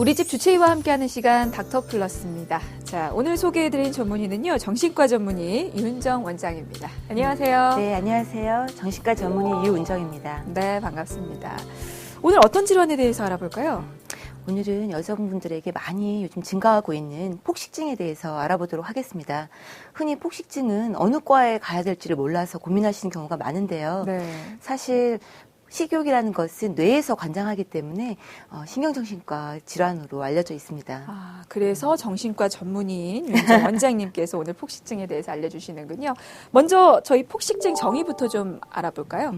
우리 집 주치의와 함께하는 시간 닥터플러스입니다. 자, 오늘 소개해드린 전문의는요, 정신과 전문의 윤정 원장입니다. 안녕하세요. 네, 안녕하세요. 정신과 전문의 유은정입니다. 네, 반갑습니다. 오늘 어떤 질환에 대해서 알아볼까요? 오늘은 여성분들에게 많이 요즘 증가하고 있는 폭식증에 대해서 알아보도록 하겠습니다. 흔히 폭식증은 어느 과에 가야 될지를 몰라서 고민하시는 경우가 많은데요. 네. 사실 식욕이라는 것은 뇌에서 관장하기 때문에 신경정신과 질환으로 알려져 있습니다. 아, 그래서 정신과 전문의인 윤정 원장님께서 오늘 폭식증에 대해서 알려주시는군요. 먼저 저희 폭식증 정의부터 좀 알아볼까요?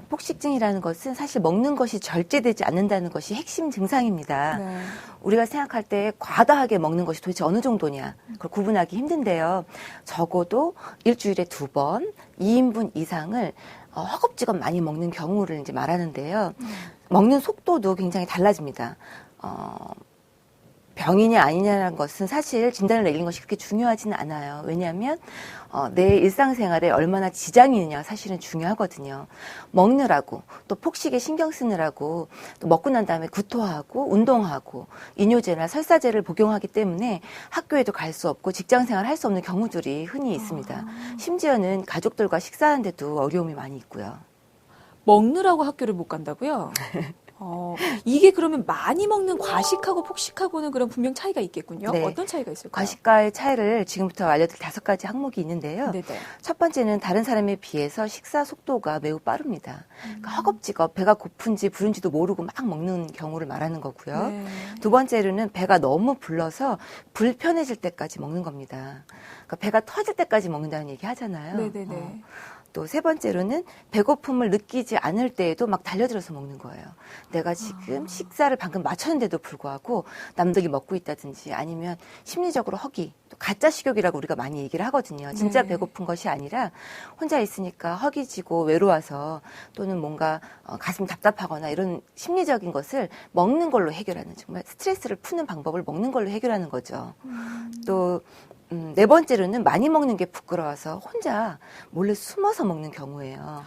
폭식증이라는 것은 사실 먹는 것이 절제되지 않는다는 것이 핵심 증상입니다. 네. 우리가 생각할 때 과다하게 먹는 것이 도대체 어느 정도냐, 그걸 구분하기 힘든데요. 적어도 일주일에 2번, 2인분 이상을 허겁지겁 많이 먹는 경우를 이제 말하는데요. 먹는 속도도 굉장히 달라집니다. 병이냐 아니냐라는 것은 사실 진단을 내리는 것이 그렇게 중요하지는 않아요. 왜냐하면 내 일상생활에 얼마나 지장이 있느냐가 사실은 중요하거든요. 먹느라고 또 폭식에 신경 쓰느라고 또 먹고 난 다음에 구토하고 운동하고 이뇨제나 설사제를 복용하기 때문에 학교에도 갈 수 없고 직장생활 할 수 없는 경우들이 흔히 있습니다. 심지어는 가족들과 식사하는데도 어려움이 많이 있고요. 먹느라고 학교를 못 간다고요? 이게 그러면 많이 먹는 과식하고 폭식하고는 그럼 분명 차이가 있겠군요. 네. 어떤 차이가 있을까요? 과식과의 차이를 지금부터 알려드릴 5가지 항목이 있는데요. 네네. 첫 번째는 다른 사람에 비해서 식사 속도가 매우 빠릅니다. 그러니까 허겁지겁 배가 고픈지 부른지도 모르고 막 먹는 경우를 말하는 거고요. 네. 두 번째로는 배가 너무 불러서 불편해질 때까지 먹는 겁니다. 그러니까 배가 터질 때까지 먹는다는 얘기 하잖아요. 네네네. 또 세 번째로는 배고픔을 느끼지 않을 때에도 막 달려들어서 먹는 거예요. 내가 지금 식사를 방금 마쳤는데도 불구하고 남들이 먹고 있다든지 아니면 심리적으로 허기, 또 가짜 식욕이라고 우리가 많이 얘기를 하거든요. 진짜 네. 배고픈 것이 아니라 혼자 있으니까 허기지고 외로워서 또는 뭔가 가슴이 답답하거나 이런 심리적인 것을 먹는 걸로 해결하는, 정말 스트레스를 푸는 방법을 먹는 걸로 해결하는 거죠. 또 네 번째로는 많이 먹는 게 부끄러워서 혼자 몰래 숨어서 먹는 경우예요.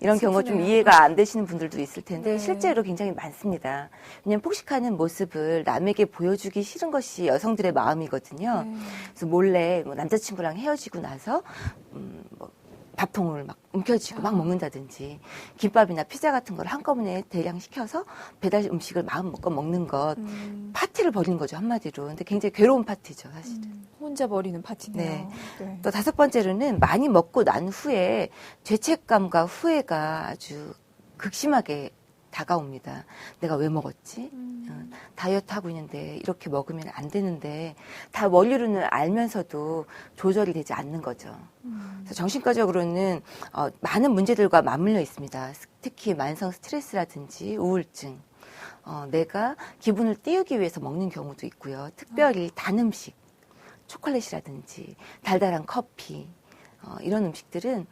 이런 경우 좀 이해가 안 되시는 분들도 있을 텐데 네. 실제로 굉장히 많습니다. 왜냐하면 폭식하는 모습을 남에게 보여주기 싫은 것이 여성들의 마음이거든요. 네. 그래서 몰래 남자친구랑 헤어지고 나서 밥통을 막 움켜쥐고 막 먹는다든지 김밥이나 피자 같은 걸 한꺼번에 대량 시켜서 배달 음식을 마음먹고 먹는 것, 파티를 벌이는 거죠, 한마디로. 근데 굉장히 괴로운 파티죠, 사실은. 혼자 버리는 파티네요. 네. 네. 또 5번째로는 많이 먹고 난 후에 죄책감과 후회가 아주 극심하게 다가옵니다. 내가 왜 먹었지? 다이어트 하고 있는데 이렇게 먹으면 안 되는데, 다 원리로는 알면서도 조절이 되지 않는 거죠. 그래서 정신과적으로는 많은 문제들과 맞물려 있습니다. 특히 만성 스트레스라든지 우울증, 내가 기분을 띄우기 위해서 먹는 경우도 있고요. 특별히 단 음식, 초콜릿이라든지 달달한 커피, 이런 음식들은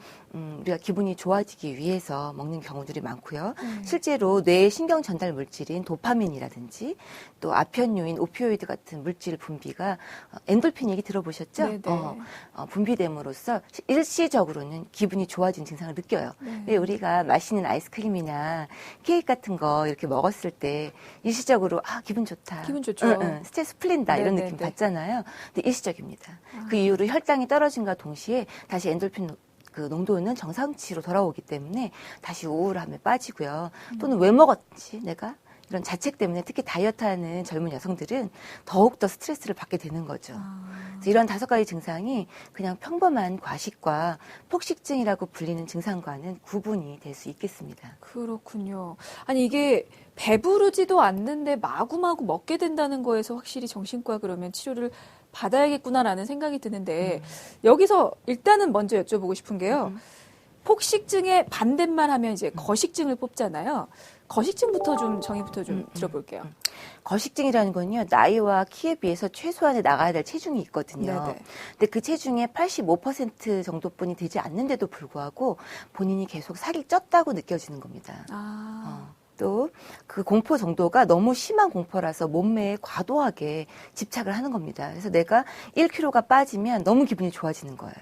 우리가 기분이 좋아지기 위해서 먹는 경우들이 많고요. 실제로 뇌의 신경 전달 물질인 도파민이라든지 또 아편유인, 오피오이드 같은 물질 분비가 엔돌핀 얘기 들어보셨죠? 네네. 분비됨으로써 일시적으로는 기분이 좋아진 증상을 느껴요. 네. 왜 우리가 맛있는 아이스크림이나 케이크 같은 거 이렇게 먹었을 때 일시적으로 기분 좋다. 기분 좋죠. 스트레스 풀린다. 이런 네네네. 느낌 받잖아요. 근데 일시적입니다. 그 이후로 혈당이 떨어진과 동시에 다시 엔돌핀 그 농도는 정상치로 돌아오기 때문에 다시 우울함에 빠지고요. 또는 왜 먹었지 내가? 이런 자책 때문에 특히 다이어트하는 젊은 여성들은 더욱더 스트레스를 받게 되는 거죠. 그래서 이런 5가지 증상이 그냥 평범한 과식과 폭식증이라고 불리는 증상과는 구분이 될 수 있겠습니다. 그렇군요. 아니, 이게 배부르지도 않는데 마구마구 먹게 된다는 거에서 확실히 정신과 그러면 치료를 받아야겠구나라는 생각이 드는데, 여기서 일단은 먼저 여쭤보고 싶은 게요. 폭식증의 반대말 하면 이제 거식증을 뽑잖아요. 거식증부터 좀 정의부터 좀 들어볼게요. 거식증이라는 건요, 나이와 키에 비해서 최소한에 나가야 될 체중이 있거든요. 네네. 근데 그 체중의 85% 정도뿐이 되지 않는데도 불구하고 본인이 계속 살이 쪘다고 느껴지는 겁니다. 또 그 공포 정도가 너무 심한 공포라서 몸매에 과도하게 집착을 하는 겁니다. 그래서 내가 1kg가 빠지면 너무 기분이 좋아지는 거예요.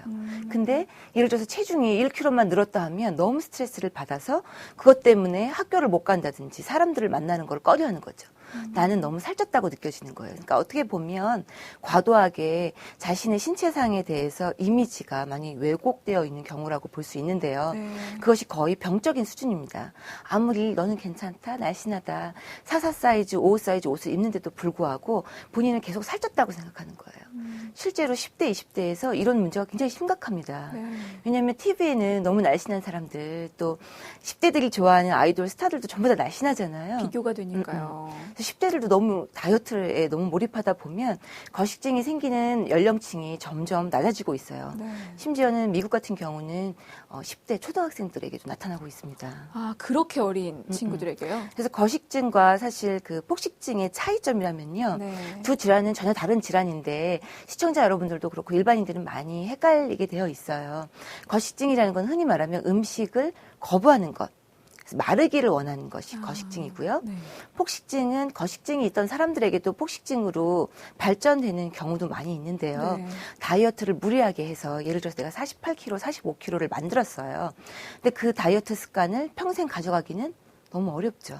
근데 예를 들어서 체중이 1kg만 늘었다 하면 너무 스트레스를 받아서 그것 때문에 학교를 못 간다든지 사람들을 만나는 걸 꺼려하는 거죠. 나는 너무 살쪘다고 느껴지는 거예요. 그러니까 어떻게 보면 과도하게 자신의 신체상에 대해서 이미지가 많이 왜곡되어 있는 경우라고 볼 수 있는데요. 네. 그것이 거의 병적인 수준입니다. 아무리 너는 괜찮다, 날씬하다, 44 사이즈, 55 사이즈 옷을 입는데도 불구하고 본인은 계속 살쪘다고 생각하는 거예요. 실제로 10대, 20대에서 이런 문제가 굉장히 심각합니다. 네. 왜냐하면 TV에는 너무 날씬한 사람들, 또 10대들이 좋아하는 아이돌 스타들도 전부 다 날씬하잖아요. 비교가 되니까요. 그래서 10대들도 너무 다이어트에 너무 몰입하다 보면 거식증이 생기는 연령층이 점점 낮아지고 있어요. 네. 심지어는 미국 같은 경우는 10대 초등학생들에게도 나타나고 있습니다. 아, 그렇게 어린 친구들에게요? 그래서 거식증과 사실 그 폭식증의 차이점이라면요. 네. 두 질환은 전혀 다른 질환인데 시청자 여러분들도 그렇고 일반인들은 많이 헷갈리게 되어 있어요. 거식증이라는 건 흔히 말하면 음식을 거부하는 것. 그래서 마르기를 원하는 것이 거식증이고요. 네. 폭식증은 거식증이 있던 사람들에게도 폭식증으로 발전되는 경우도 많이 있는데요. 네. 다이어트를 무리하게 해서 예를 들어서 내가 48kg, 45kg를 만들었어요. 근데 그 다이어트 습관을 평생 가져가기는 너무 어렵죠.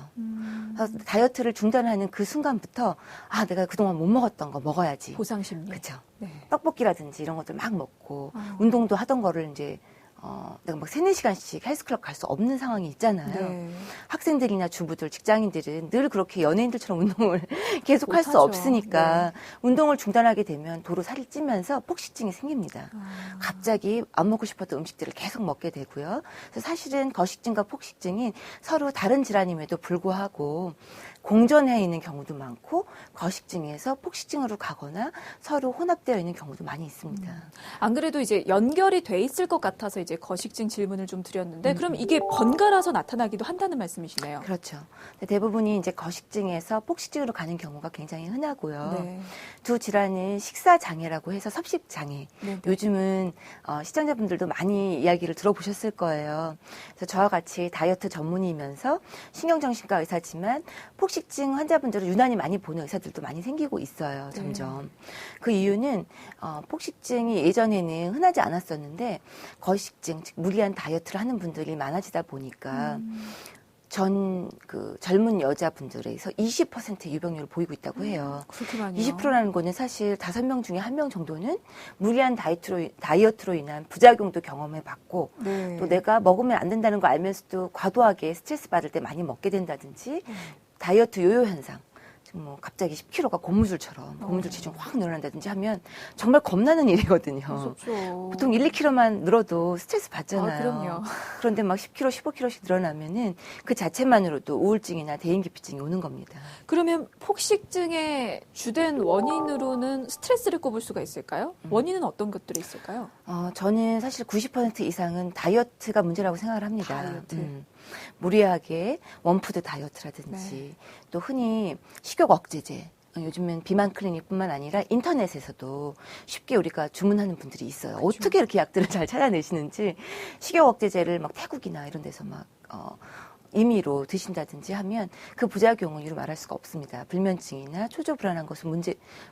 그래서 다이어트를 중단하는 그 순간부터 아, 내가 그동안 못 먹었던 거 먹어야지. 보상심리. 그렇죠. 네. 떡볶이라든지 이런 것들 막 먹고 운동도 하던 거를 이제 내가 막 3, 4시간씩 헬스클럽 갈 수 없는 상황이 있잖아요. 네. 학생들이나 주부들, 직장인들은 늘 그렇게 연예인들처럼 운동을 계속 할 수 못하죠. 없으니까 운동을 중단하게 되면 도로 살이 찌면서 폭식증이 생깁니다. 갑자기 안 먹고 싶었던 음식들을 계속 먹게 되고요. 그래서 사실은 거식증과 폭식증이 서로 다른 질환임에도 불구하고 공존해 있는 경우도 많고 거식증에서 폭식증으로 가거나 서로 혼합되어 있는 경우도 많이 있습니다. 안 그래도 이제 연결이 돼 있을 것 같아서 이제 거식증 질문을 좀 드렸는데 그럼 이게 번갈아서 나타나기도 한다는 말씀이시네요. 그렇죠. 대부분이 이제 거식증에서 폭식증으로 가는 경우가 굉장히 흔하고요. 네. 두 질환은 식사 장애라고 해서 섭식 장애. 네. 요즘은 시청자분들도 많이 이야기를 들어보셨을 거예요. 그래서 저와 같이 다이어트 전문의이면서 신경정신과 의사지만 폭식증 환자분들을 유난히 많이 보는 의사들도 많이 생기고 있어요. 점점. 그 이유는 폭식증이 예전에는 흔하지 않았었는데 거식증, 즉 무리한 다이어트를 하는 분들이 많아지다 보니까 젊은 여자분들에서 20%의 유병률을 보이고 있다고 해요. 그렇게 많이요? 20%라는 거는 사실 5명 중에 1명 정도는 무리한 다이어트로 인한 부작용도 경험해 봤고 네. 또 내가 먹으면 안 된다는 거 알면서도 과도하게 스트레스 받을 때 많이 먹게 된다든지 다이어트 요요 현상. 뭐 갑자기 10kg가 고무줄 체중이 확 늘어난다든지 하면 정말 겁나는 일이거든요. 무섭죠. 보통 1, 2kg만 늘어도 스트레스 받잖아요. 아, 그럼요. 그런데 막 10kg, 15kg씩 늘어나면은 그 자체만으로도 우울증이나 대인기피증이 오는 겁니다. 그러면 폭식증의 주된 원인으로는 스트레스를 꼽을 수가 있을까요? 원인은 어떤 것들이 있을까요? 저는 사실 90% 이상은 다이어트가 문제라고 생각을 합니다. 다이어트. 무리하게 원푸드 다이어트라든지 또 흔히 식욕 억제제. 요즘은 비만 클리닉뿐만 아니라 인터넷에서도 쉽게 우리가 주문하는 분들이 있어요. 그렇죠. 어떻게 이렇게 약들을 잘 찾아내시는지 식욕 억제제를 막 태국이나 이런 데서 막 임의로 드신다든지 하면 그 부작용은 이루 말할 수가 없습니다. 불면증이나 초조불안한 것은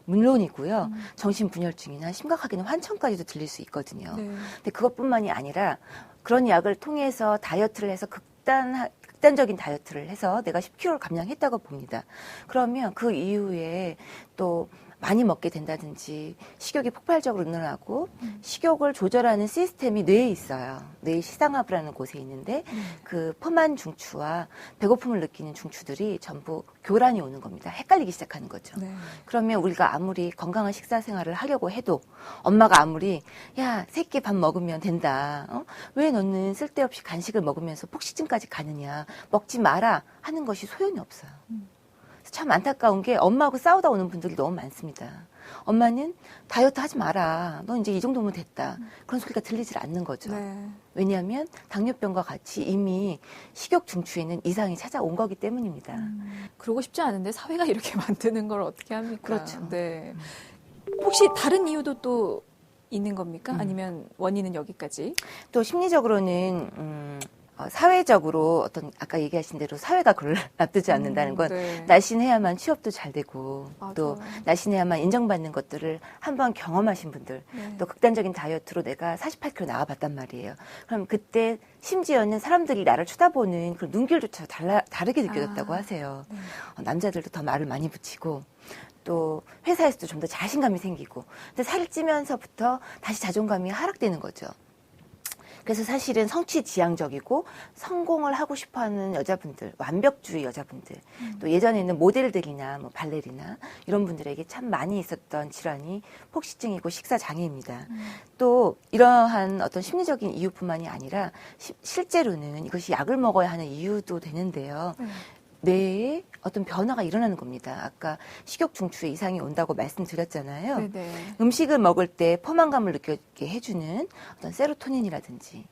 물론이고요. 정신분열증이나 심각하게는 환청까지도 들릴 수 있거든요. 네. 근데 그것뿐만이 아니라 그런 약을 통해서 다이어트를 해서 극단적인 다이어트를 해서 내가 10kg를 감량했다고 봅니다. 그러면 그 이후에 또 많이 먹게 된다든지 식욕이 폭발적으로 늘어나고 식욕을 조절하는 시스템이 뇌에 있어요. 뇌의 시상하부라는 곳에 있는데 그 포만 중추와 배고픔을 느끼는 중추들이 전부 교란이 오는 겁니다. 헷갈리기 시작하는 거죠. 네. 그러면 우리가 아무리 건강한 식사 생활을 하려고 해도 엄마가 아무리 야, 3끼 밥 먹으면 된다. 왜 너는 쓸데없이 간식을 먹으면서 폭식증까지 가느냐. 먹지 마라 하는 것이 소용이 없어요. 참 안타까운 게 엄마하고 싸우다 오는 분들이 너무 많습니다. 엄마는 다이어트 하지 마라. 너 이제 이 정도면 됐다. 그런 소리가 들리질 않는 거죠. 네. 왜냐하면 당뇨병과 같이 이미 식욕 중추에는 이상이 찾아온 거기 때문입니다. 그러고 싶지 않은데 사회가 이렇게 만드는 걸 어떻게 합니까? 그렇죠. 네. 혹시 다른 이유도 또 있는 겁니까? 아니면 원인은 여기까지? 또 심리적으로는 사회적으로 어떤 아까 얘기하신 대로 사회가 그걸 놔두지 않는다는 건 네. 날씬해야만 취업도 잘 되고 또 맞아요. 날씬해야만 인정받는 것들을 한번 경험하신 분들 네. 또 극단적인 다이어트로 내가 48kg 나와봤단 말이에요. 그럼 그때 심지어는 사람들이 나를 쳐다보는 그 눈길조차 다르게 느껴졌다고 하세요. 네. 남자들도 더 말을 많이 붙이고 또 회사에서도 좀 더 자신감이 생기고 근데 살이 찌면서부터 다시 자존감이 하락되는 거죠. 그래서 사실은 성취지향적이고 성공을 하고 싶어하는 여자분들, 완벽주의 여자분들, 또 예전에는 모델들이나 뭐 발레리나 이런 분들에게 참 많이 있었던 질환이 폭식증이고 식사장애입니다. 또 이러한 어떤 심리적인 이유뿐만이 아니라 실제로는 이것이 약을 먹어야 하는 이유도 되는데요. 뇌에 어떤 변화가 일어나는 겁니다. 아까 식욕 중추에 이상이 온다고 말씀드렸잖아요. 네네. 음식을 먹을 때 포만감을 느끼게 해주는 어떤 세로토닌이라든지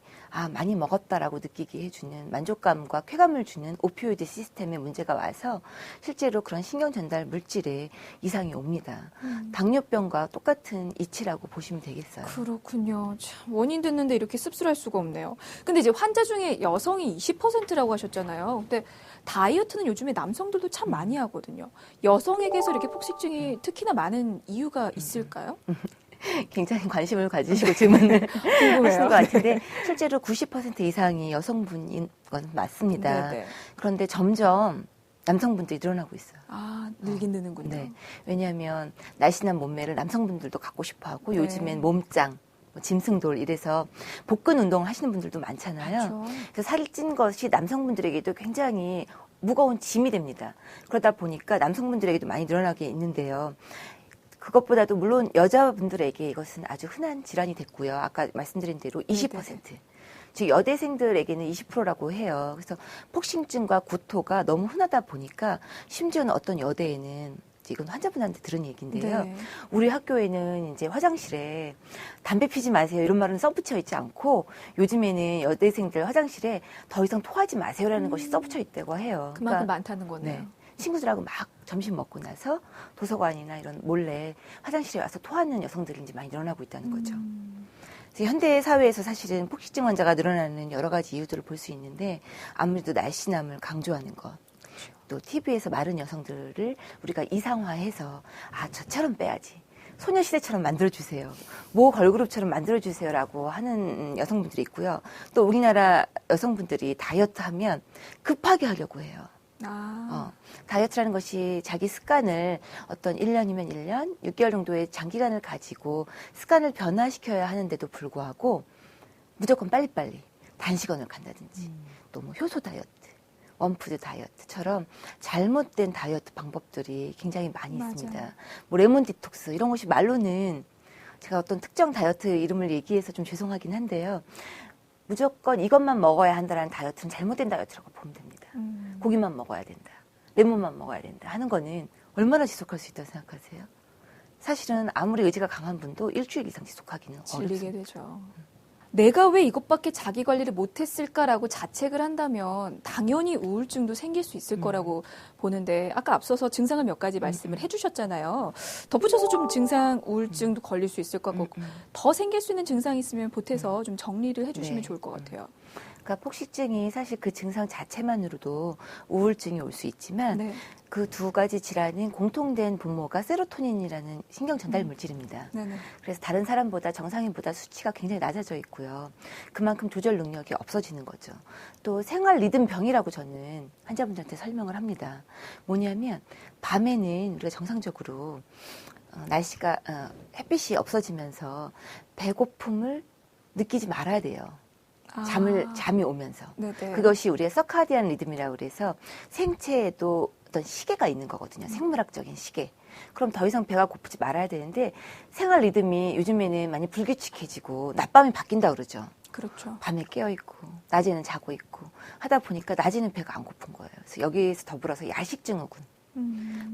많이 먹었다라고 느끼게 해주는 만족감과 쾌감을 주는 오피오이드 시스템에 문제가 와서 실제로 그런 신경 전달 물질에 이상이 옵니다. 당뇨병과 똑같은 이치라고 보시면 되겠어요. 그렇군요. 참 원인 듣는데 이렇게 씁쓸할 수가 없네요. 근데 이제 환자 중에 여성이 20%라고 하셨잖아요. 근데 다이어트는 요즘에 남성들도 참 많이 하거든요. 여성에게서 이렇게 폭식증이 특히나 많은 이유가 있을까요? 굉장히 관심을 가지시고 질문을 궁금해요. 하시는 것 같은데 실제로 90% 이상이 여성분인 건 맞습니다. 네네. 그런데 점점 남성분들이 늘어나고 있어요. 늘긴 느는군요. 네. 왜냐하면 날씬한 몸매를 남성분들도 갖고 싶어하고 네. 요즘엔 몸짱, 짐승돌 이래서 복근 운동을 하시는 분들도 많잖아요. 그렇죠. 그래서 살이 찐 것이 남성분들에게도 굉장히 무거운 짐이 됩니다. 그러다 보니까 남성분들에게도 많이 늘어나게 있는데요. 그것보다도 물론 여자분들에게 이것은 아주 흔한 질환이 됐고요. 아까 말씀드린 대로 20%. 즉 여대생들에게는 20%라고 해요. 그래서 폭식증과 구토가 너무 흔하다 보니까 심지어는 어떤 여대에는 이건 환자분한테 들은 얘기인데요. 네. 우리 학교에는 이제 화장실에 담배 피지 마세요 이런 말은 써붙여 있지 않고 요즘에는 여대생들 화장실에 더 이상 토하지 마세요라는 것이 써붙여 있다고 해요. 그만큼 많다는 거네요. 네. 친구들하고 막 점심 먹고 나서 도서관이나 이런 몰래 화장실에 와서 토하는 여성들이 이제 많이 늘어나고 있다는 거죠. 그래서 현대 사회에서 사실은 폭식증 환자가 늘어나는 여러 가지 이유들을 볼 수 있는데 아무래도 날씬함을 강조하는 것. 또 TV에서 마른 여성들을 우리가 이상화해서 저처럼 빼야지. 소녀시대처럼 만들어주세요. 모 걸그룹처럼 만들어주세요라고 하는 여성분들이 있고요. 또 우리나라 여성분들이 다이어트 하면 급하게 하려고 해요. 다이어트라는 것이 자기 습관을 어떤 1년이면 1년, 6개월 정도의 장기간을 가지고 습관을 변화시켜야 하는데도 불구하고 무조건 빨리빨리 단식원을 간다든지 또 뭐 효소 다이어트, 원푸드 다이어트처럼 잘못된 다이어트 방법들이 굉장히 많이 맞아요. 있습니다. 뭐 레몬 디톡스 이런 것이 말로는 제가 어떤 특정 다이어트 이름을 얘기해서 좀 죄송하긴 한데요. 무조건 이것만 먹어야 한다는 다이어트는 잘못된 다이어트라고 보면 됩니다. 고기만 먹어야 된다. 레몬만 먹어야 된다 하는 거는 얼마나 지속할 수 있다고 생각하세요? 사실은 아무리 의지가 강한 분도 일주일 이상 지속하기는 질리게 어렵습니다. 되죠. 내가 왜 이것밖에 자기 관리를 못했을까라고 자책을 한다면 당연히 우울증도 생길 수 있을 거라고 보는데 아까 앞서서 증상을 몇 가지 말씀을 해주셨잖아요. 덧붙여서 좀 증상 우울증도 걸릴 수 있을 것 같고 더 생길 수 있는 증상이 있으면 보태서 좀 정리를 해주시면 네. 좋을 것 같아요. 그러니까 폭식증이 사실 그 증상 자체만으로도 우울증이 올 수 있지만 네. 그 두 가지 질환은 공통된 분모가 세로토닌이라는 신경 전달 물질입니다. 네네. 그래서 다른 사람보다 정상인보다 수치가 굉장히 낮아져 있고요. 그만큼 조절 능력이 없어지는 거죠. 또 생활 리듬 병이라고 저는 환자분들한테 설명을 합니다. 뭐냐면 밤에는 우리가 정상적으로 날씨가 햇빛이 없어지면서 배고픔을 느끼지 말아야 돼요. 잠이 오면서. 네네. 그것이 우리의 서카디안 리듬이라고 그래서 생체에도 어떤 시계가 있는 거거든요. 생물학적인 시계. 그럼 더 이상 배가 고프지 말아야 되는데 생활 리듬이 요즘에는 많이 불규칙해지고 낮밤이 바뀐다 그러죠. 그렇죠. 밤에 깨어있고 낮에는 자고 있고 하다 보니까 낮에는 배가 안 고픈 거예요. 그래서 여기에서 더불어서 야식 증후군.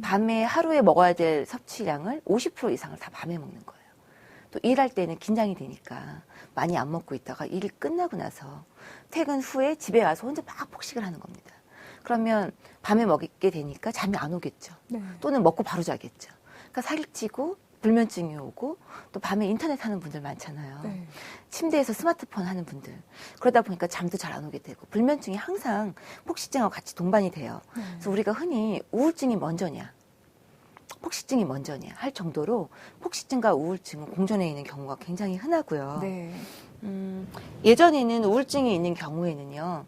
밤에 하루에 먹어야 될 섭취량을 50% 이상을 다 밤에 먹는 거예요. 또 일할 때는 긴장이 되니까 많이 안 먹고 있다가 일이 끝나고 나서 퇴근 후에 집에 와서 혼자 막 폭식을 하는 겁니다. 그러면 밤에 먹게 되니까 잠이 안 오겠죠. 네. 또는 먹고 바로 자겠죠. 그러니까 살이 찌고 불면증이 오고 또 밤에 인터넷 하는 분들 많잖아요. 네. 침대에서 스마트폰 하는 분들. 그러다 보니까 잠도 잘 안 오게 되고 불면증이 항상 폭식증하고 같이 동반이 돼요. 네. 그래서 우리가 흔히 우울증이 먼저냐 폭식증이 먼저냐 할 정도로 폭식증과 우울증은 공존해 있는 경우가 굉장히 흔하고요. 네. 예전에는 우울증이 있는 경우에는요.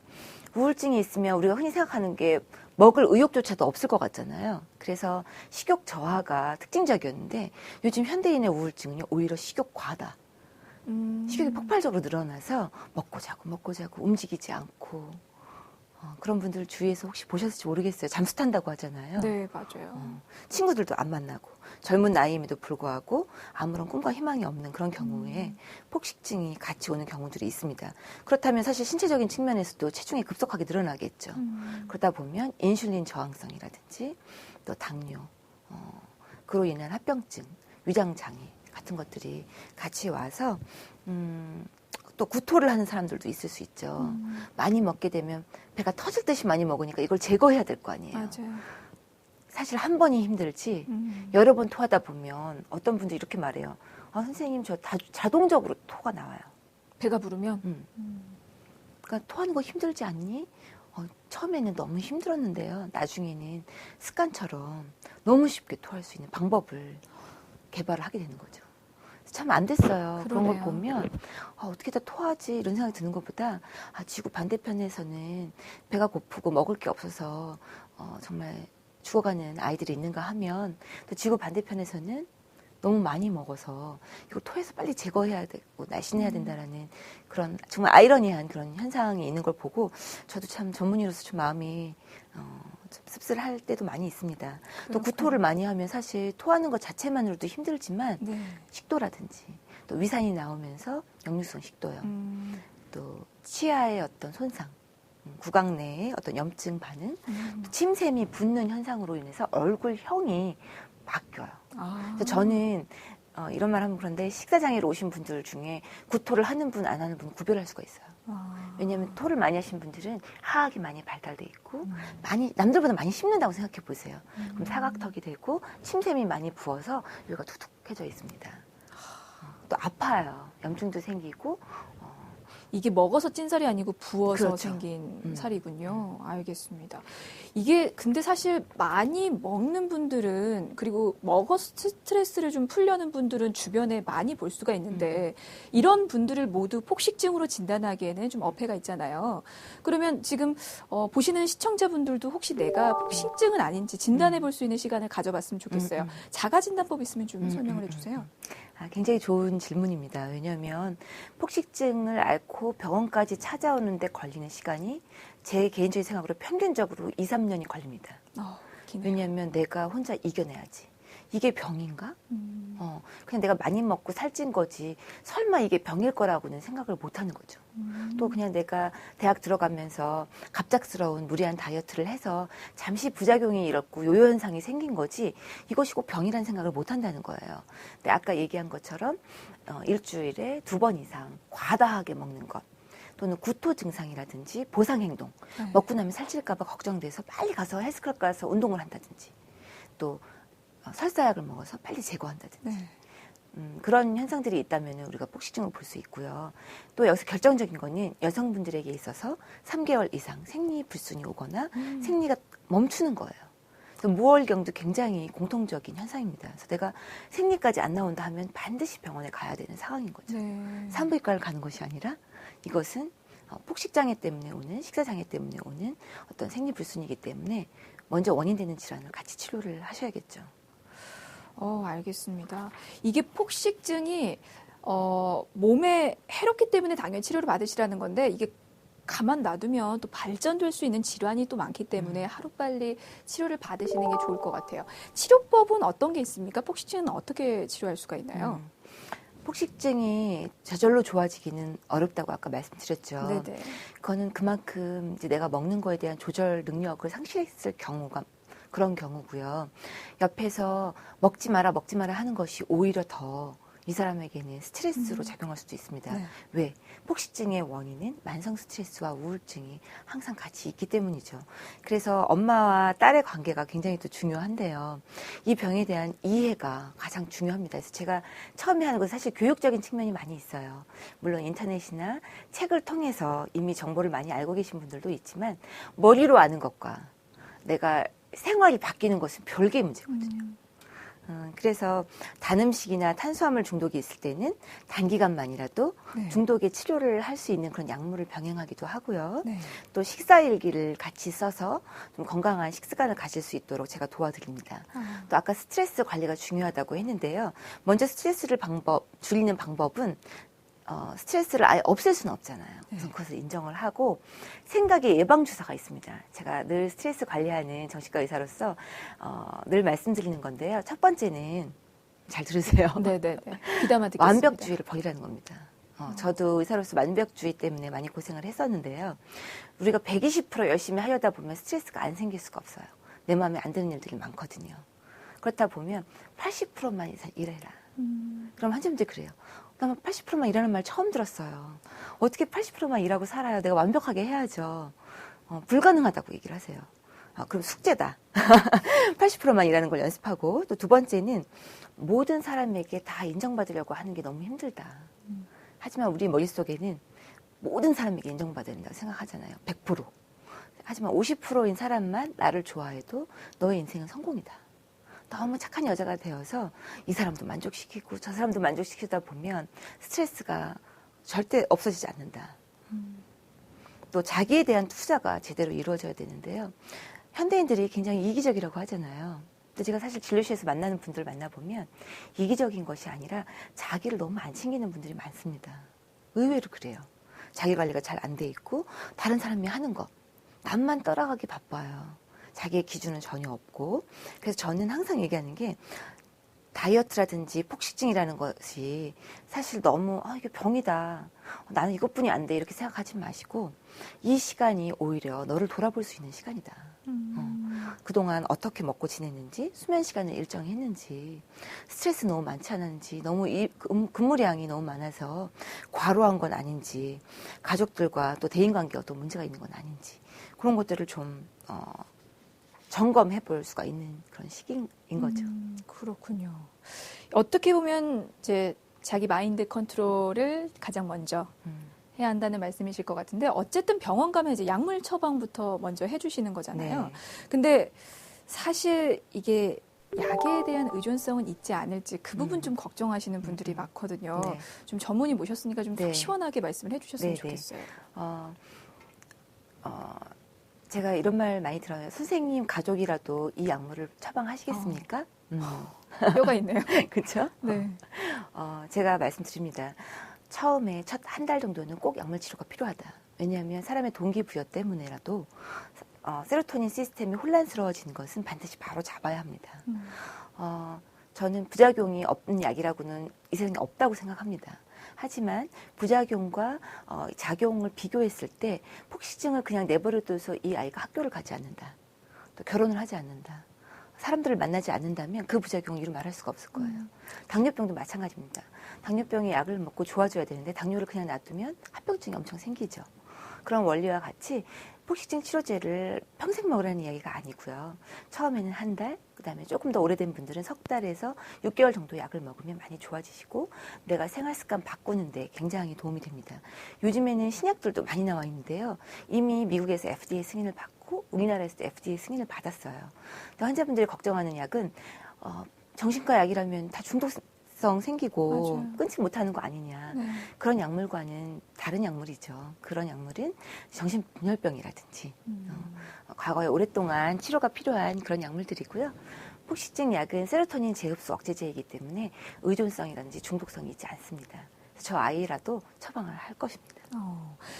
우울증이 있으면 우리가 흔히 생각하는 게 먹을 의욕조차도 없을 것 같잖아요. 그래서 식욕 저하가 특징적이었는데 요즘 현대인의 우울증은요. 오히려 식욕 과다. 식욕이 폭발적으로 늘어나서 먹고 자고 움직이지 않고 그런 분들 주위에서 혹시 보셨을지 모르겠어요. 잠수 탄다고 하잖아요. 네, 맞아요. 친구들도 안 만나고 젊은 나이임에도 불구하고 아무런 꿈과 희망이 없는 그런 경우에 폭식증이 같이 오는 경우들이 있습니다. 그렇다면 사실 신체적인 측면에서도 체중이 급속하게 늘어나겠죠. 그러다 보면 인슐린 저항성이라든지 또 당뇨, 그로 인한 합병증, 위장장애 같은 것들이 같이 와서 또 구토를 하는 사람들도 있을 수 있죠. 많이 먹게 되면 배가 터질 듯이 많이 먹으니까 이걸 제거해야 될 거 아니에요. 맞아요. 사실 한 번이 힘들지 여러 번 토하다 보면 어떤 분들이 이렇게 말해요. 선생님 저 자동적으로 토가 나와요. 배가 부르면 그러니까 토하는 거 힘들지 않니? 처음에는 너무 힘들었는데요. 나중에는 습관처럼 너무 쉽게 토할 수 있는 방법을 개발을 하게 되는 거죠. 참 안 됐어요. 그런 걸 그러네요. 보면 어떻게 다 토하지 이런 생각이 드는 것보다 지구 반대편에서는 배가 고프고 먹을 게 없어서 정말 죽어가는 아이들이 있는가 하면 또 지구 반대편에서는 너무 많이 먹어서 이거 토해서 빨리 제거해야 되고 날씬해야 된다라는 그런 정말 아이러니한 그런 현상이 있는 걸 보고 저도 참 전문의로서 좀 마음이 좀 씁쓸할 때도 많이 있습니다. 또 구토를 많이 하면 사실 토하는 것 자체만으로도 힘들지만 네. 식도라든지 또 위산이 나오면서 역류성 식도염 또 치아의 어떤 손상 구강 내의 어떤 염증 반응 또 침샘이 붓는 현상으로 인해서 얼굴형이 바뀌어요. 그래서 저는 이런 말 하면 그런데 식사장애로 오신 분들 중에 구토를 하는 분 안 하는 분 구별할 수가 있어요. 왜냐하면 토를 많이 하신 분들은 하악이 많이 발달돼 있고 많이 남들보다 많이 씹는다고 생각해 보세요. 그럼 사각턱이 되고 침샘이 많이 부어서 여기가 두둑해져 있습니다. 또 아파요. 염증도 생기고 이게 먹어서 찐살이 아니고 부어서 그렇죠. 생긴 살이군요. 알겠습니다. 이게 근데 사실 많이 먹는 분들은 그리고 먹어서 스트레스를 좀 풀려는 분들은 주변에 많이 볼 수가 있는데 이런 분들을 모두 폭식증으로 진단하기에는 좀 어폐가 있잖아요. 그러면 지금 보시는 시청자분들도 혹시 내가 폭식증은 아닌지 진단해 볼 수 있는 시간을 가져봤으면 좋겠어요. 자가진단법 있으면 좀 설명을 해주세요. 굉장히 좋은 질문입니다. 왜냐하면 폭식증을 앓고 병원까지 찾아오는데 걸리는 시간이 제 개인적인 생각으로 평균적으로 2, 3년이 걸립니다. 기네요. 왜냐하면 내가 혼자 이겨내야지. 이게 병인가? 그냥 내가 많이 먹고 살찐 거지. 설마 이게 병일 거라고는 생각을 못 하는 거죠. 또 그냥 내가 대학 들어가면서 갑작스러운 무리한 다이어트를 해서 잠시 부작용이 일었고 요요 현상이 생긴 거지 이것이 꼭 병이라는 생각을 못 한다는 거예요. 근데 아까 얘기한 것처럼 일주일에 2번 이상 과다하게 먹는 것 또는 구토 증상이라든지 보상 행동 먹고 나면 살찔까 봐 걱정돼서 빨리 가서 헬스클럽 가서 운동을 한다든지 또 설사약을 먹어서 빨리 제거한다든지 그런 현상들이 있다면 우리가 폭식증을 볼 수 있고요. 또 여기서 결정적인 거는 여성분들에게 있어서 3개월 이상 생리불순이 오거나 생리가 멈추는 거예요. 그래서 무월경도 굉장히 공통적인 현상입니다. 그래서 내가 생리까지 안 나온다 하면 반드시 병원에 가야 되는 상황인 거죠. 산부인과를 가는 것이 아니라 이것은 폭식장애 때문에 오는 식사장애 때문에 오는 어떤 생리불순이기 때문에 먼저 원인 되는 질환을 같이 치료를 하셔야겠죠. 알겠습니다. 이게 폭식증이 몸에 해롭기 때문에 당연히 치료를 받으시라는 건데 이게 가만 놔두면 또 발전될 수 있는 질환이 또 많기 때문에 하루빨리 치료를 받으시는 게 좋을 것 같아요. 치료법은 어떤 게 있습니까? 폭식증은 어떻게 치료할 수가 있나요? 폭식증이 저절로 좋아지기는 어렵다고 아까 말씀드렸죠. 네네. 그거는 그만큼 이제 내가 먹는 거에 대한 조절 능력을 상실했을 경우가 그런 경우고요. 옆에서 먹지 마라 하는 것이 오히려 더 이 사람에게는 스트레스로 작용할 수도 있습니다. 네. 왜? 폭식증의 원인은 만성 스트레스와 우울증이 항상 같이 있기 때문이죠. 그래서 엄마와 딸의 관계가 굉장히 또 중요한데요. 이 병에 대한 이해가 가장 중요합니다. 그래서 제가 처음에 하는 건 사실 교육적인 측면이 많이 있어요. 물론 인터넷이나 책을 통해서 이미 정보를 많이 알고 계신 분들도 있지만 머리로 아는 것과 내가 생활이 바뀌는 것은 별개의 문제거든요. 그래서 단 음식이나 탄수화물 중독이 있을 때는 단기간만이라도 네. 중독의 치료를 할 수 있는 그런 약물을 병행하기도 하고요. 네. 또 식사일기를 같이 써서 좀 건강한 식습관을 가질 수 있도록 제가 도와드립니다. 또 아까 스트레스 관리가 중요하다고 했는데요. 먼저 스트레스를 줄이는 방법은 스트레스를 아예 없앨 수는 없잖아요. 그래서 그것을 인정을 하고 생각의 예방주사가 있습니다. 제가 늘 스트레스 관리하는 정신과 의사로서 늘 말씀드리는 건데요. 첫 번째는 잘 들으세요. 네네네. 귀담아 듣겠습니다. 완벽주의를 버리라는 겁니다. 저도 의사로서 완벽주의 때문에 많이 고생을 했었는데요. 우리가 120% 열심히 하려다 보면 스트레스가 안 생길 수가 없어요. 내 마음에 안 드는 일들이 많거든요. 그렇다 보면 80%만 일해라. 그럼 환자분들이 그래요. 나 80%만 일하는 말 처음 들었어요. 어떻게 80%만 일하고 살아요? 내가 완벽하게 해야죠. 불가능하다고 얘기를 하세요. 그럼 숙제다. 80%만 일하는 걸 연습하고 또 두 번째는 모든 사람에게 다 인정받으려고 하는 게 너무 힘들다. 하지만 우리 머릿속에는 모든 사람에게 인정받아야 된다고 생각하잖아요. 100%. 하지만 50%인 사람만 나를 좋아해도 너의 인생은 성공이다. 너무 착한 여자가 되어서 이 사람도 만족시키고 저 사람도 만족시키다 보면 스트레스가 절대 없어지지 않는다. 또 자기에 대한 투자가 제대로 이루어져야 되는데요. 현대인들이 굉장히 이기적이라고 하잖아요. 근데 제가 사실 진료실에서 만나는 분들 만나보면 이기적인 것이 아니라 자기를 너무 안 챙기는 분들이 많습니다. 의외로 그래요. 자기 관리가 잘 안 돼 있고 다른 사람이 하는 것 남만 따라가기 바빠요. 자기의 기준은 전혀 없고. 그래서 저는 항상 얘기하는 게 다이어트라든지 폭식증이라는 것이 사실 너무 이게 병이다. 나는 이것뿐이 안 돼. 이렇게 생각하지 마시고 이 시간이 오히려 너를 돌아볼 수 있는 시간이다. 그동안 어떻게 먹고 지냈는지, 수면 시간을 일정히 했는지, 스트레스 너무 많지 않았는지, 너무 근무량이 너무 많아서 과로한 건 아닌지, 가족들과 또 대인관계가 또 문제가 있는 건 아닌지 그런 것들을 좀 점검해 볼 수가 있는 그런 시기인 거죠. 그렇군요. 어떻게 보면 이제 자기 마인드 컨트롤을 가장 먼저 해야 한다는 말씀이실 것 같은데 어쨌든 병원 가면 이제 약물 처방부터 먼저 해주시는 거잖아요. 네. 근데 사실 이게 약에 대한 의존성은 있지 않을지 그 부분 좀 걱정하시는 분들이 많거든요. 네. 좀 전문의 모셨으니까 좀 속 네. 시원하게 말씀을 해주셨으면 네, 네. 좋겠어요. 제가 이런 말 많이 들어요. 선생님 가족이라도 이 약물을 처방하시겠습니까? 뼈가 있네요. 그렇죠? 네. 제가 말씀드립니다. 처음에 첫 한 달 정도는 꼭 약물 치료가 필요하다. 왜냐하면 사람의 동기부여 때문에라도 세로토닌 시스템이 혼란스러워지는 것은 반드시 바로 잡아야 합니다. 저는 부작용이 없는 약이라고는 이 세상에 없다고 생각합니다. 하지만 부작용과 작용을 비교했을 때 폭식증을 그냥 내버려둬서 이 아이가 학교를 가지 않는다. 또 결혼을 하지 않는다. 사람들을 만나지 않는다면 그 부작용을 이루 말할 수가 없을 거예요. 당뇨병도 마찬가지입니다. 당뇨병의 약을 먹고 좋아져야 되는데 당뇨를 그냥 놔두면 합병증이 엄청 생기죠. 그런 원리와 같이 폭식증 치료제를 평생 먹으라는 이야기가 아니고요. 처음에는 한 달, 그다음에 조금 더 오래된 분들은 석 달에서 6개월 정도 약을 먹으면 많이 좋아지시고 내가 생활 습관 바꾸는데 굉장히 도움이 됩니다. 요즘에는 신약들도 많이 나와 있는데요. 이미 미국에서 FDA 승인을 받고 우리나라에서도 FDA 승인을 받았어요. 근데 환자분들이 걱정하는 약은 정신과 약이라면 다 중독성 생기고 맞아요. 끊지 못하는 거 아니냐. 네. 그런 약물과는 다른 약물이죠. 그런 약물은 정신분열병이라든지 과거에 오랫동안 치료가 필요한 그런 약물들이고요. 폭식증 약은 세로토닌 재흡수 억제제이기 때문에 의존성이라든지 중독성이 있지 않습니다. 저 아이라도 처방을 할 것입니다.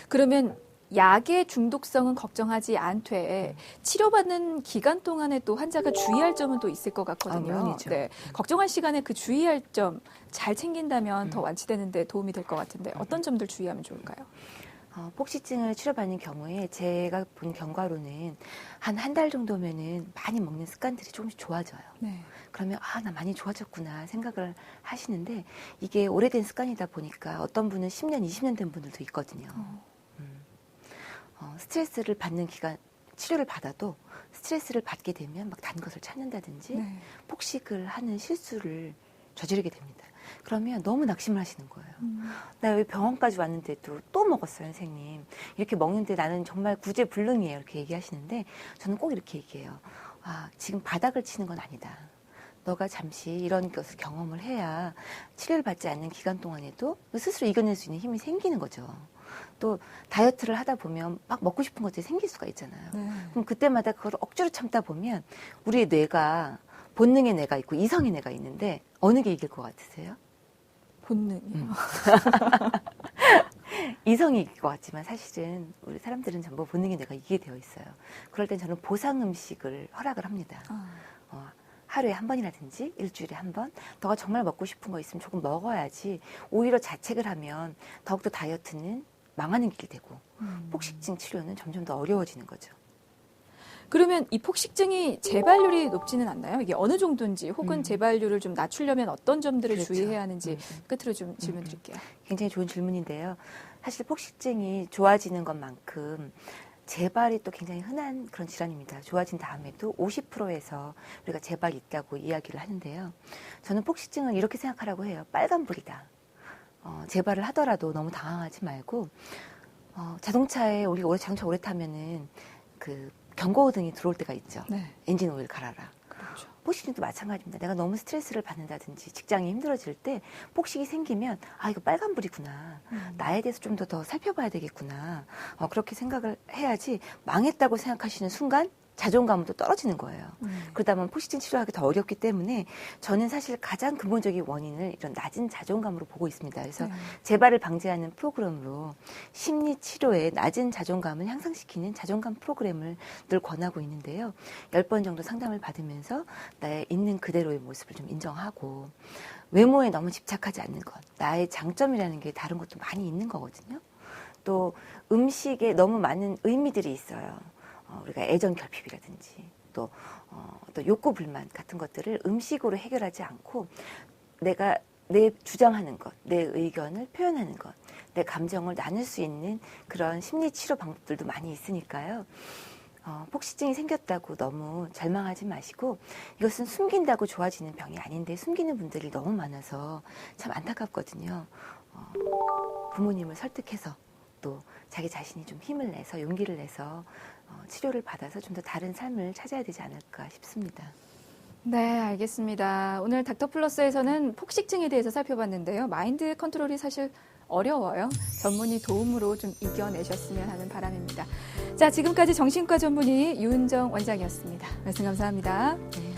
그러면 약의 중독성은 걱정하지 않되 치료받는 기간 동안에 또 환자가 주의할 점은 또 있을 것 같거든요. 물론이죠. 네. 걱정할 시간에 그 주의할 점 잘 챙긴다면 더 완치되는 데 도움이 될 것 같은데 어떤 점들 주의하면 좋을까요? 폭식증을 치료받는 경우에 제가 본 경과로는 한 달 정도면은 많이 먹는 습관들이 조금씩 좋아져요. 네. 그러면 나 많이 좋아졌구나 생각을 하시는데 이게 오래된 습관이다 보니까 어떤 분은 10년, 20년 된 분들도 있거든요. 스트레스를 받는 기간, 치료를 받아도 스트레스를 받게 되면 막 단 것을 찾는다든지 네. 폭식을 하는 실수를 저지르게 됩니다. 그러면 너무 낙심을 하시는 거예요. 나 왜 병원까지 왔는데도 또 먹었어요, 선생님. 이렇게 먹는데 나는 정말 구제불능이에요. 이렇게 얘기하시는데 저는 꼭 이렇게 얘기해요. 지금 바닥을 치는 건 아니다. 너가 잠시 이런 것을 경험을 해야 치료를 받지 않는 기간 동안에도 스스로 이겨낼 수 있는 힘이 생기는 거죠. 또 다이어트를 하다 보면 막 먹고 싶은 것들이 생길 수가 있잖아요. 네. 그럼 그때마다 그걸 억지로 참다 보면 우리의 뇌가 본능의 뇌가 있고 이성의 뇌가 있는데 어느 게 이길 것 같으세요? 본능이요. 이성이 이길 것 같지만 사실은 우리 사람들은 전부 본능의 뇌가 이기게 되어 있어요. 그럴 땐 저는 보상 음식을 허락을 합니다. 하루에 한 번이라든지 일주일에 한 번, 너가 정말 먹고 싶은 거 있으면 조금 먹어야지. 오히려 자책을 하면 더욱더 다이어트는 망하는 길이 되고 폭식증 치료는 점점 더 어려워지는 거죠. 그러면 이 폭식증이 재발률이 높지는 않나요? 이게 어느 정도인지 혹은 재발률을 좀 낮추려면 어떤 점들을 그렇죠. 주의해야 하는지 끝으로 좀 질문 드릴게요. 굉장히 좋은 질문인데요. 사실 폭식증이 좋아지는 것만큼 재발이 또 굉장히 흔한 그런 질환입니다. 좋아진 다음에도 50%에서 우리가 재발이 있다고 이야기를 하는데요. 저는 폭식증은 이렇게 생각하라고 해요. 빨간불이다. 재발을 하더라도 너무 당황하지 말고 자동차에 우리가 자동차 오래 타면은 그 경고등이 들어올 때가 있죠. 네. 엔진 오일 갈아라. 그렇죠. 폭식증도 마찬가지입니다. 내가 너무 스트레스를 받는다든지 직장이 힘들어질 때 폭식이 생기면 이거 빨간불이구나. 나에 대해서 좀 더 살펴봐야 되겠구나. 그렇게 생각을 해야지 망했다고 생각하시는 순간 자존감도 떨어지는 거예요. 그러다 보면 폭식증 치료하기 더 어렵기 때문에 저는 사실 가장 근본적인 원인을 이런 낮은 자존감으로 보고 있습니다. 그래서 네. 재발을 방지하는 프로그램으로 심리치료에 낮은 자존감을 향상시키는 자존감 프로그램을 늘 권하고 있는데요. 10번 정도 상담을 받으면서 나의 있는 그대로의 모습을 좀 인정하고 외모에 너무 집착하지 않는 것, 나의 장점이라는 게 다른 것도 많이 있는 거거든요. 또 음식에 너무 많은 의미들이 있어요. 우리가 애정 결핍이라든지 또 욕구 불만 같은 것들을 음식으로 해결하지 않고 내가 내 주장하는 것, 내 의견을 표현하는 것, 내 감정을 나눌 수 있는 그런 심리 치료 방법들도 많이 있으니까요. 폭식증이 생겼다고 너무 절망하지 마시고 이것은 숨긴다고 좋아지는 병이 아닌데 숨기는 분들이 너무 많아서 참 안타깝거든요. 부모님을 설득해서 또 자기 자신이 좀 힘을 내서 용기를 내서 치료를 받아서 좀 더 다른 삶을 찾아야 되지 않을까 싶습니다. 네, 알겠습니다. 오늘 닥터플러스에서는 폭식증에 대해서 살펴봤는데요. 마인드 컨트롤이 사실 어려워요. 전문의 도움으로 좀 이겨내셨으면 하는 바람입니다. 자, 지금까지 정신과 전문의 유은정 원장이었습니다. 말씀 감사합니다. 네.